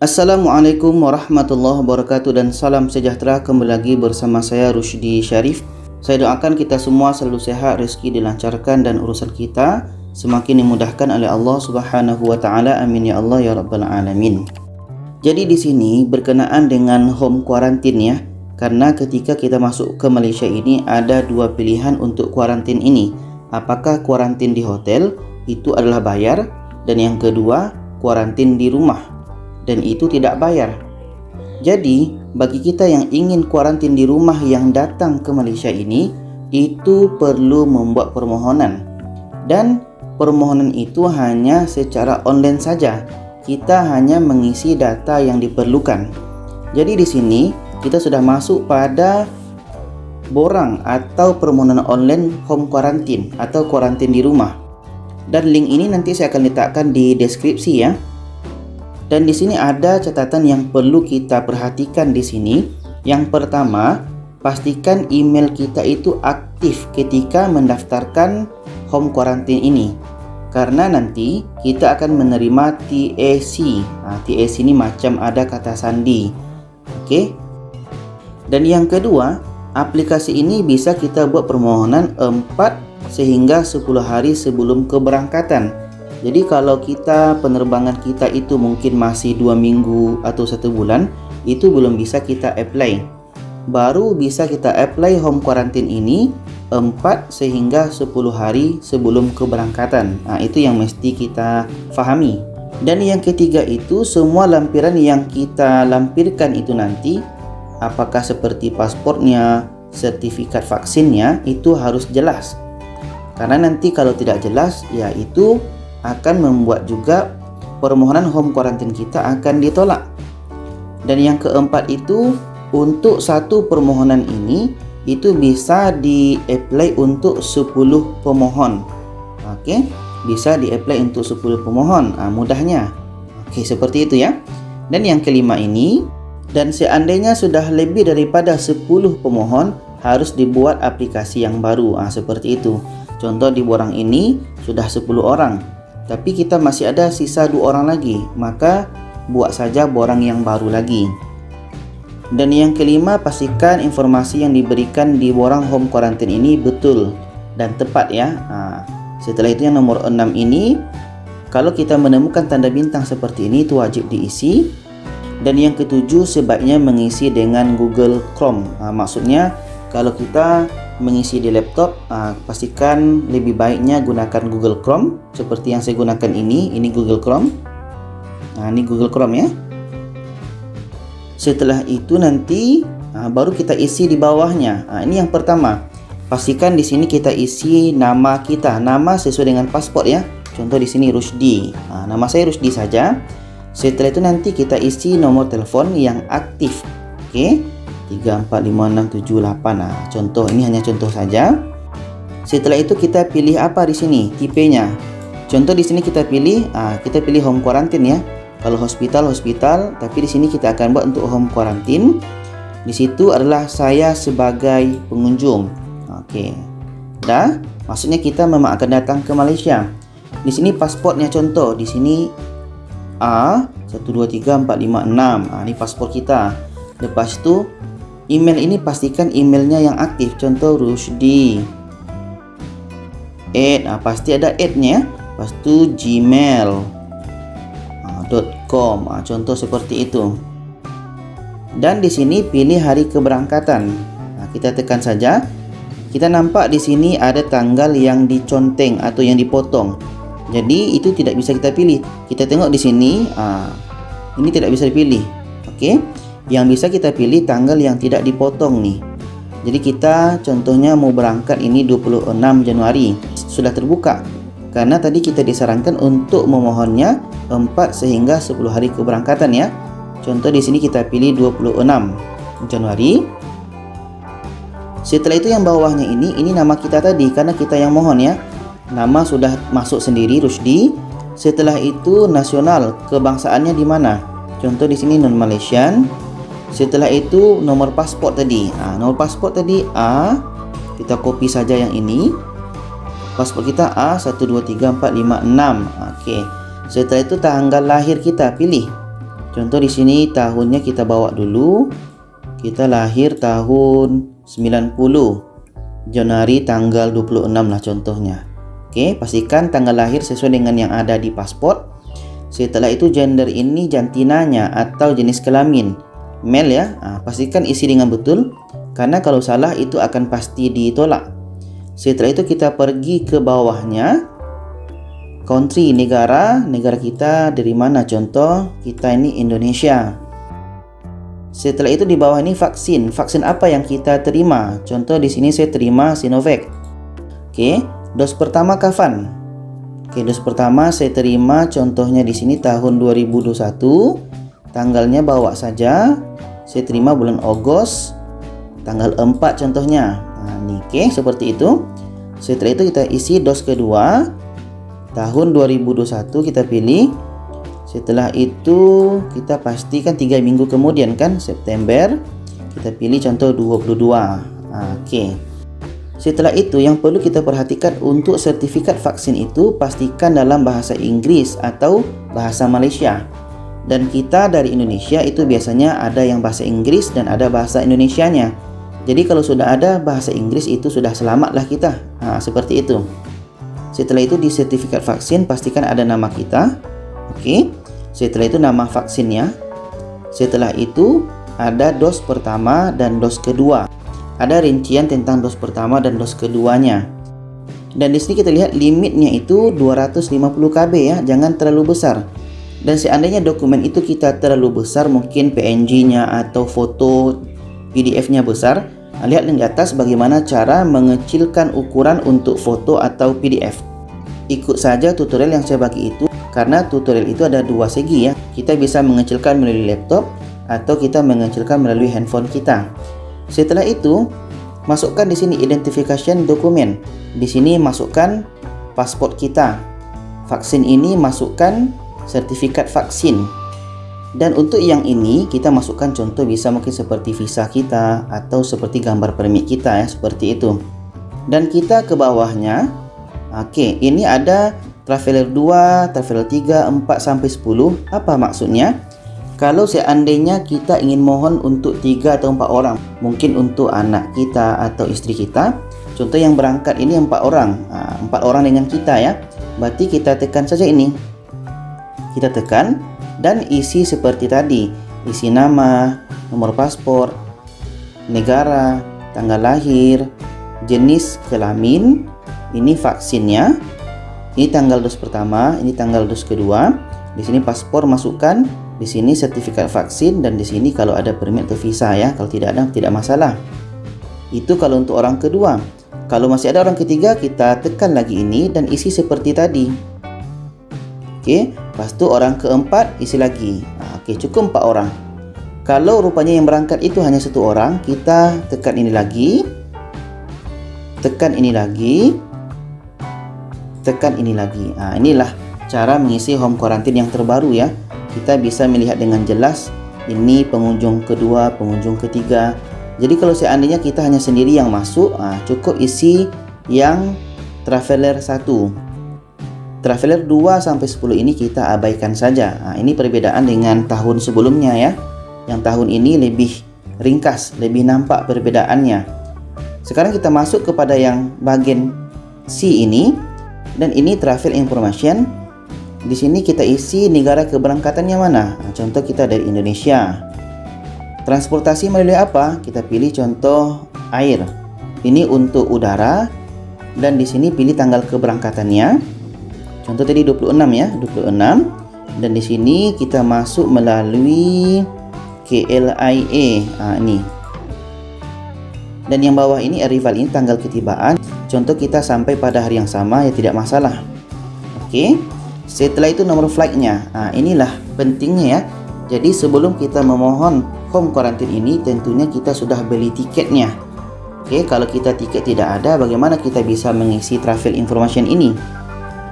Assalamualaikum warahmatullahi wabarakatuh dan salam sejahtera. Kembali lagi bersama saya Rushdi Syarif. Saya doakan kita semua selalu sehat, rezeki dilancarkan dan urusan kita semakin dimudahkan oleh Allah Subhanahu wa taala. Amin ya Allah ya rabbal alamin. Jadi di sini berkenaan dengan home quarantine ya. Karena ketika kita masuk ke Malaysia ini ada dua pilihan untuk kuarantin ini. Apakah kuarantin di hotel itu adalah bayar, dan yang kedua kuarantin di rumah dan itu tidak bayar. Jadi bagi kita yang ingin kuarantin di rumah yang datang ke Malaysia ini, itu perlu membuat permohonan, dan permohonan itu hanya secara online saja. Kita hanya mengisi data yang diperlukan. Jadi di sini kita sudah masuk pada borang atau permohonan online home quarantine atau kuarantin di rumah. Dan link ini nanti saya akan letakkan di deskripsi ya. Dan di sini ada catatan yang perlu kita perhatikan di sini. Yang pertama, pastikan email kita itu aktif ketika mendaftarkan home quarantine ini. Karena nanti kita akan menerima TAC. TAC ini macam ada kata sandi. Oke. Dan yang kedua, aplikasi ini bisa kita buat permohonan 4 hingga 10 hari sebelum keberangkatan. Jadi kalau kita penerbangan kita itu mungkin masih 2 minggu atau 1 bulan, itu belum bisa kita apply. Baru bisa kita apply home quarantine ini 4 hingga 10 hari sebelum keberangkatan. Itu yang mesti kita fahami. Dan yang ketiga itu semua lampiran yang kita lampirkan itu nanti, apakah seperti paspornya, sertifikat vaksinnya, itu harus jelas. Karena nanti kalau tidak jelas, ya itu akan membuat juga permohonan home quarantine kita akan ditolak. Dan yang keempat itu, untuk satu permohonan ini itu bisa di-apply untuk 10 pemohon. Oke, bisa di-apply untuk 10 pemohon. Mudahnya. Oke, seperti itu ya. Dan yang kelima ini, dan seandainya sudah lebih daripada 10 pemohon, harus dibuat aplikasi yang baru. Seperti itu. Contoh di borang ini sudah 10 orang. Tapi kita masih ada sisa 2 orang lagi, maka buat saja borang yang baru lagi. Dan yang kelima, pastikan informasi yang diberikan di borang home quarantine ini betul dan tepat ya. Setelah itu yang nomor 6 ini, kalau kita menemukan tanda bintang seperti ini itu wajib diisi. Dan yang ketujuh, sebaiknya mengisi dengan Google Chrome. Maksudnya kalau kita mengisi di laptop, pastikan lebih baiknya gunakan Google Chrome seperti yang saya gunakan ini Google Chrome. Ini Google Chrome ya. Setelah itu nanti baru kita isi di bawahnya. Ini yang pertama, pastikan di sini kita isi nama kita, nama sesuai dengan paspor ya. Contoh di sini Rushdi. Nama saya Rushdi saja. Setelah itu nanti kita isi nomor telepon yang aktif. Oke. 345678. Contoh ini hanya contoh saja. Setelah itu kita pilih apa di sini? Tipenya. Contoh di sini kita pilih home quarantine ya. Kalau hospital, tapi di sini kita akan buat untuk home quarantine. Di situ adalah saya sebagai pengunjung. Oke. Dah, maksudnya kita memang akan datang ke Malaysia. Di sini paspornya contoh, di sini A123456. Ini paspor kita. Lepas itu email ini pastikan emailnya yang aktif. Contoh Rushdi pasti ada @nya. Lepas itu gmail.com. Contoh seperti itu. Dan di sini pilih hari keberangkatan. Kita tekan saja. Kita nampak di sini ada tanggal yang diconteng atau yang dipotong. Jadi itu tidak bisa kita pilih. Kita tengok di sini, ini tidak bisa dipilih. Oke. Yang bisa kita pilih tanggal yang tidak dipotong nih. Jadi kita contohnya mau berangkat ini 26 Januari. Sudah terbuka. Karena tadi kita disarankan untuk memohonnya 4 hingga 10 hari keberangkatan ya. Contoh di sini kita pilih 26 Januari. Setelah itu yang bawahnya ini nama kita tadi karena kita yang mohon ya. Nama sudah masuk sendiri Rushdi. Setelah itu nasional, kebangsaannya di mana? Contoh di sini non Malaysian. Setelah itu nomor paspor tadi. Nomor paspor tadi kita copy saja yang ini. Paspor kita A123456. Oke. Setelah itu tanggal lahir kita pilih Contoh di sini tahunnya kita bawa dulu. Kita lahir tahun 90. Januari tanggal 26 lah contohnya. Oke, pastikan tanggal lahir sesuai dengan yang ada di paspor. Setelah itu gender ini jantinanya atau jenis kelamin male ya. Pastikan isi dengan betul, karena kalau salah itu akan pasti ditolak. Setelah itu kita pergi ke bawahnya, country, negara kita dari mana, contoh kita ini Indonesia. Setelah itu di bawah ini vaksin apa yang kita terima, contoh di sini saya terima Sinovac. Oke, dos pertama kapan? Oke, dos pertama saya terima contohnya di sini tahun 2021, tanggalnya bawa saja. Saya terima bulan Agustus, tanggal 4 contohnya. Nah, nih, oke, seperti itu. Setelah itu kita isi dos kedua, tahun 2021 kita pilih. Setelah itu kita pastikan 3 minggu kemudian kan, September, kita pilih contoh 22. Oke. Setelah itu yang perlu kita perhatikan untuk sertifikat vaksin itu pastikan dalam bahasa Inggris atau bahasa Malaysia. Dan kita dari Indonesia itu biasanya ada yang bahasa Inggris dan ada bahasa Indonesianya. Jadi kalau sudah ada bahasa Inggris itu sudah selamatlah kita. Seperti itu. Setelah itu di sertifikat vaksin pastikan ada nama kita. Oke. Setelah itu nama vaksinnya. Setelah itu ada dos pertama dan dos kedua. Ada rincian tentang dos pertama dan dos keduanya. Dan di sini kita lihat limitnya itu 250 KB ya, jangan terlalu besar. Dan seandainya dokumen itu kita terlalu besar, mungkin PNG-nya atau foto PDF-nya besar, lihat di atas bagaimana cara mengecilkan ukuran untuk foto atau PDF. Ikut saja tutorial yang saya bagi itu, karena tutorial itu ada 2 segi ya. Kita bisa mengecilkan melalui laptop atau kita mengecilkan melalui handphone kita. Setelah itu, masukkan di sini identification dokumen. Di sini masukkan paspor kita. Vaksin ini masukkan sertifikat vaksin. Dan untuk yang ini kita masukkan contoh bisa mungkin seperti visa kita atau seperti gambar permit kita ya, seperti itu. Dan kita ke bawahnya. Oke, ini ada traveler 2, traveler 3, 4 sampai 10. Apa maksudnya? Kalau seandainya kita ingin mohon untuk 3 atau 4 orang, mungkin untuk anak kita atau istri kita, contoh yang berangkat ini 4 orang, 4 orang dengan kita ya, berarti kita tekan saja ini, kita tekan dan isi seperti tadi, isi nama, nomor paspor, negara, tanggal lahir, jenis kelamin, ini vaksinnya, ini tanggal dos pertama, ini tanggal dos kedua, di sini paspor masukkan. Di sini sertifikat vaksin, dan di sini kalau ada permit atau visa ya, kalau tidak ada tidak masalah. Itu kalau untuk orang kedua. Kalau masih ada orang ketiga, kita tekan lagi ini dan isi seperti tadi. Oke, lepas itu orang keempat isi lagi. Oke, cukup 4 orang. Kalau rupanya yang berangkat itu hanya 1 orang, kita tekan ini lagi. Tekan ini lagi. Tekan ini lagi. Inilah cara mengisi home quarantine yang terbaru ya. Kita bisa melihat dengan jelas ini pengunjung kedua, pengunjung ketiga. Jadi kalau seandainya kita hanya sendiri yang masuk, cukup isi yang traveler 1. Traveler 2 sampai 10 ini kita abaikan saja. Ini perbedaan dengan tahun sebelumnya ya. Yang tahun ini lebih ringkas, lebih nampak perbedaannya. Sekarang kita masuk kepada yang bagian C ini, dan ini travel information. Di sini kita isi negara keberangkatannya mana. Contoh kita dari Indonesia. Transportasi melalui apa? Kita pilih contoh air. Ini untuk udara. Dan di sini pilih tanggal keberangkatannya. Contoh tadi 26 ya, 26. Dan di sini kita masuk melalui KLIA. Ini. Dan yang bawah ini arrival, ini tanggal ketibaan. Contoh kita sampai pada hari yang sama ya, tidak masalah. Oke. Setelah itu nomor flightnya. Inilah pentingnya ya. Jadi sebelum kita memohon home quarantine ini, tentunya kita sudah beli tiketnya. Oke, kalau kita tiket tidak ada, bagaimana kita bisa mengisi travel information ini?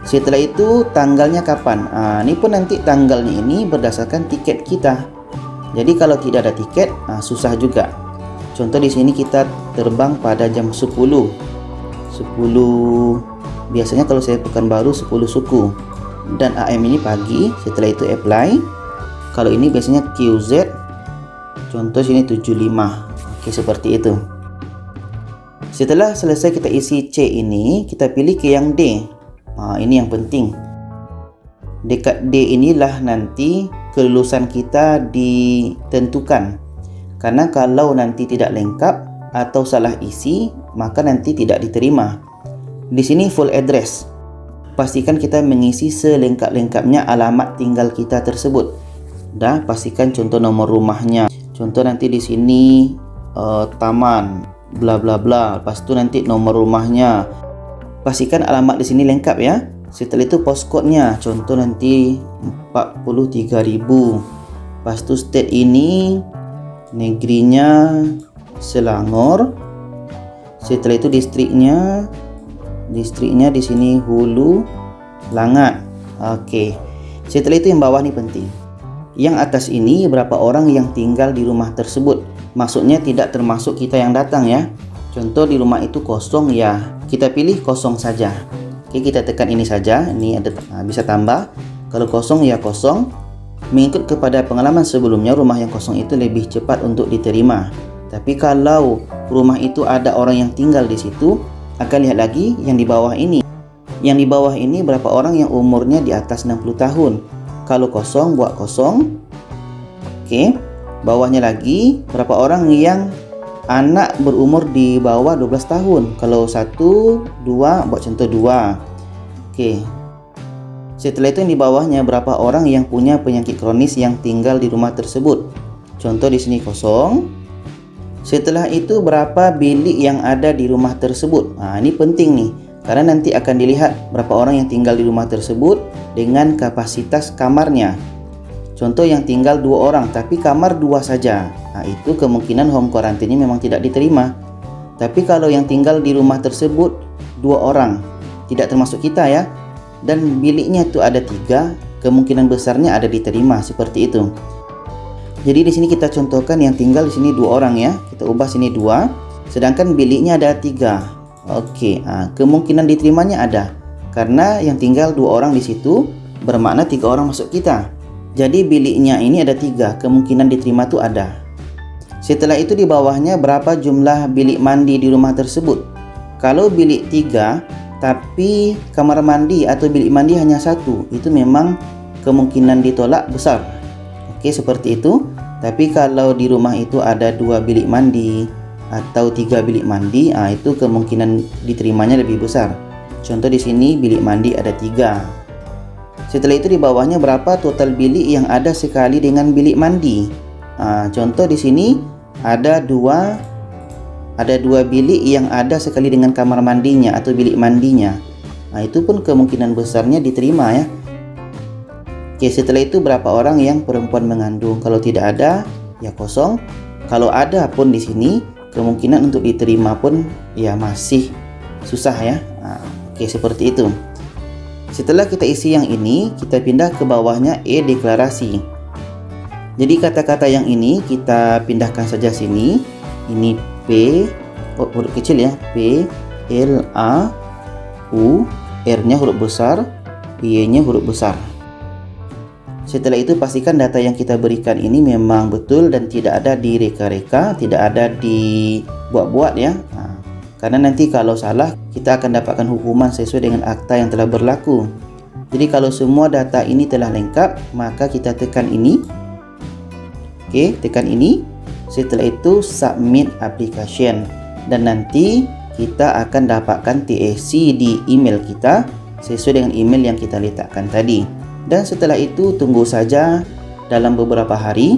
Setelah itu tanggalnya kapan? Ini pun nanti tanggalnya ini berdasarkan tiket kita. Jadi kalau tidak ada tiket, susah juga. Contoh di sini kita terbang pada jam 10. Biasanya kalau saya Pekanbaru 10 suku. Dan AM ini pagi. Setelah itu apply. Kalau ini biasanya QZ, contoh sini 75. Oke, seperti itu. Setelah selesai kita isi C ini, kita pilih ke yang D. Ini yang penting. Dekat D inilah nanti kelulusan kita ditentukan. Karena kalau nanti tidak lengkap atau salah isi, maka nanti tidak diterima. Di sini full address. Pastikan kita mengisi selengkap-lengkapnya alamat tinggal kita tersebut. Pastikan contoh nomor rumahnya. Contoh nanti di sini taman bla bla bla. Lepas itu nanti nomor rumahnya. Pastikan alamat di sini lengkap ya. Setelah itu postcode-nya. Contoh nanti 43.000. Lepas itu state ini negerinya Selangor. Setelah itu distriknya di sini Hulu Langat. Oke. Setelah itu yang bawah nih penting. Yang atas ini berapa orang yang tinggal di rumah tersebut. Maksudnya tidak termasuk kita yang datang ya. Contoh di rumah itu kosong ya, kita pilih kosong saja. Oke, kita tekan ini saja. Ini ada bisa tambah. Kalau kosong ya kosong. Mengikut kepada pengalaman sebelumnya, rumah yang kosong itu lebih cepat untuk diterima. Tapi kalau rumah itu ada orang yang tinggal di situ, akan lihat lagi yang di bawah ini. Yang di bawah ini berapa orang yang umurnya di atas 60 tahun. Kalau kosong, buat kosong. Oke, bawahnya lagi berapa orang yang anak berumur di bawah 12 tahun. Kalau 1, 2, buat contoh 2. Oke. Setelah itu yang di bawahnya berapa orang yang punya penyakit kronis yang tinggal di rumah tersebut. Contoh di sini kosong. Setelah itu berapa bilik yang ada di rumah tersebut. Ini penting nih. Karena nanti akan dilihat berapa orang yang tinggal di rumah tersebut dengan kapasitas kamarnya. Contoh yang tinggal 2 orang tapi kamar 2 saja. Itu kemungkinan home quarantine memang tidak diterima. Tapi kalau yang tinggal di rumah tersebut 2 orang, tidak termasuk kita ya. Dan biliknya itu ada 3, kemungkinan besarnya ada diterima seperti itu. Jadi di sini kita contohkan yang tinggal di sini 2 orang ya. Kita ubah sini 2, sedangkan biliknya ada 3. Oke, kemungkinan diterimanya ada. Karena yang tinggal 2 orang di situ bermakna 3 orang masuk kita. Jadi biliknya ini ada 3, kemungkinan diterima tuh ada. Setelah itu di bawahnya berapa jumlah bilik mandi di rumah tersebut. Kalau bilik 3 tapi kamar mandi atau bilik mandi hanya 1, itu memang kemungkinan ditolak besar. Oke, seperti itu. Tapi kalau di rumah itu ada 2 bilik mandi atau 3 bilik mandi, itu kemungkinan diterimanya lebih besar. Contoh di sini bilik mandi ada 3. Setelah itu di bawahnya berapa total bilik yang ada sekali dengan bilik mandi. Contoh di sini ada 2 bilik yang ada sekali dengan kamar mandinya atau bilik mandinya. Itu pun kemungkinan besarnya diterima ya. Oke, setelah itu berapa orang yang perempuan mengandung. Kalau tidak ada ya kosong. Kalau ada pun di sini kemungkinan untuk diterima pun ya masih susah ya. Oke, seperti itu. Setelah kita isi yang ini, kita pindah ke bawahnya deklarasi. Jadi kata-kata yang ini kita pindahkan saja sini. Ini P, huruf kecil ya, P, L, A, U, R-nya huruf besar, Y-nya huruf besar. Setelah itu pastikan data yang kita berikan ini memang betul dan tidak ada direka-reka, tidak ada dibuat-buat ya. Karena nanti kalau salah kita akan dapatkan hukuman sesuai dengan akta yang telah berlaku. Jadi kalau semua data ini telah lengkap, maka kita tekan ini. Oke, tekan ini. Setelah itu submit application. Dan nanti kita akan dapatkan TAC di email kita sesuai dengan email yang kita letakkan tadi. Dan setelah itu tunggu saja dalam beberapa hari.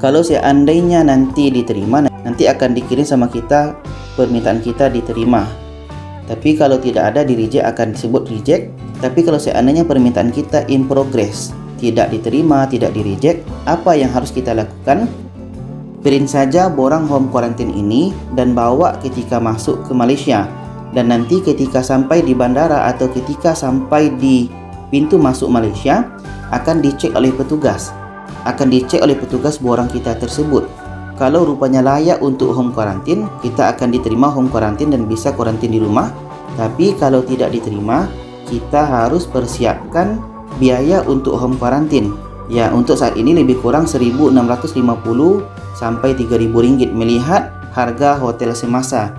Kalau seandainya nanti diterima, nanti akan dikirim sama kita permintaan kita diterima. Tapi kalau tidak ada di reject akan disebut reject. Tapi kalau seandainya permintaan kita in progress, tidak diterima, tidak di reject, apa yang harus kita lakukan? Print saja borang home quarantine ini dan bawa ketika masuk ke Malaysia. Dan nanti ketika sampai di bandara atau ketika sampai di pintu masuk Malaysia akan dicek oleh petugas. Borang kita tersebut. Kalau rupanya layak untuk home quarantine, kita akan diterima home quarantine dan bisa quarantine di rumah. Tapi kalau tidak diterima, kita harus persiapkan biaya untuk home quarantine. Ya, untuk saat ini lebih kurang 1.650 sampai 3.000 ringgit melihat harga hotel semasa.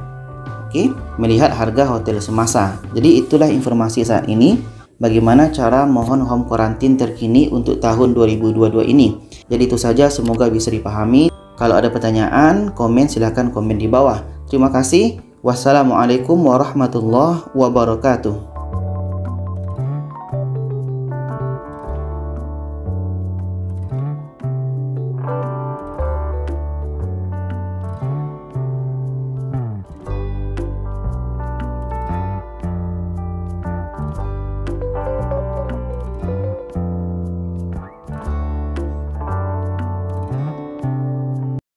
Oke, melihat harga hotel semasa. Jadi itulah informasi saat ini bagaimana cara mohon home quarantine terkini untuk tahun 2022 ini. Jadi itu saja, semoga bisa dipahami. Kalau ada pertanyaan, komen, silahkan komen di bawah. Terima kasih. Wassalamualaikum warahmatullahi wabarakatuh.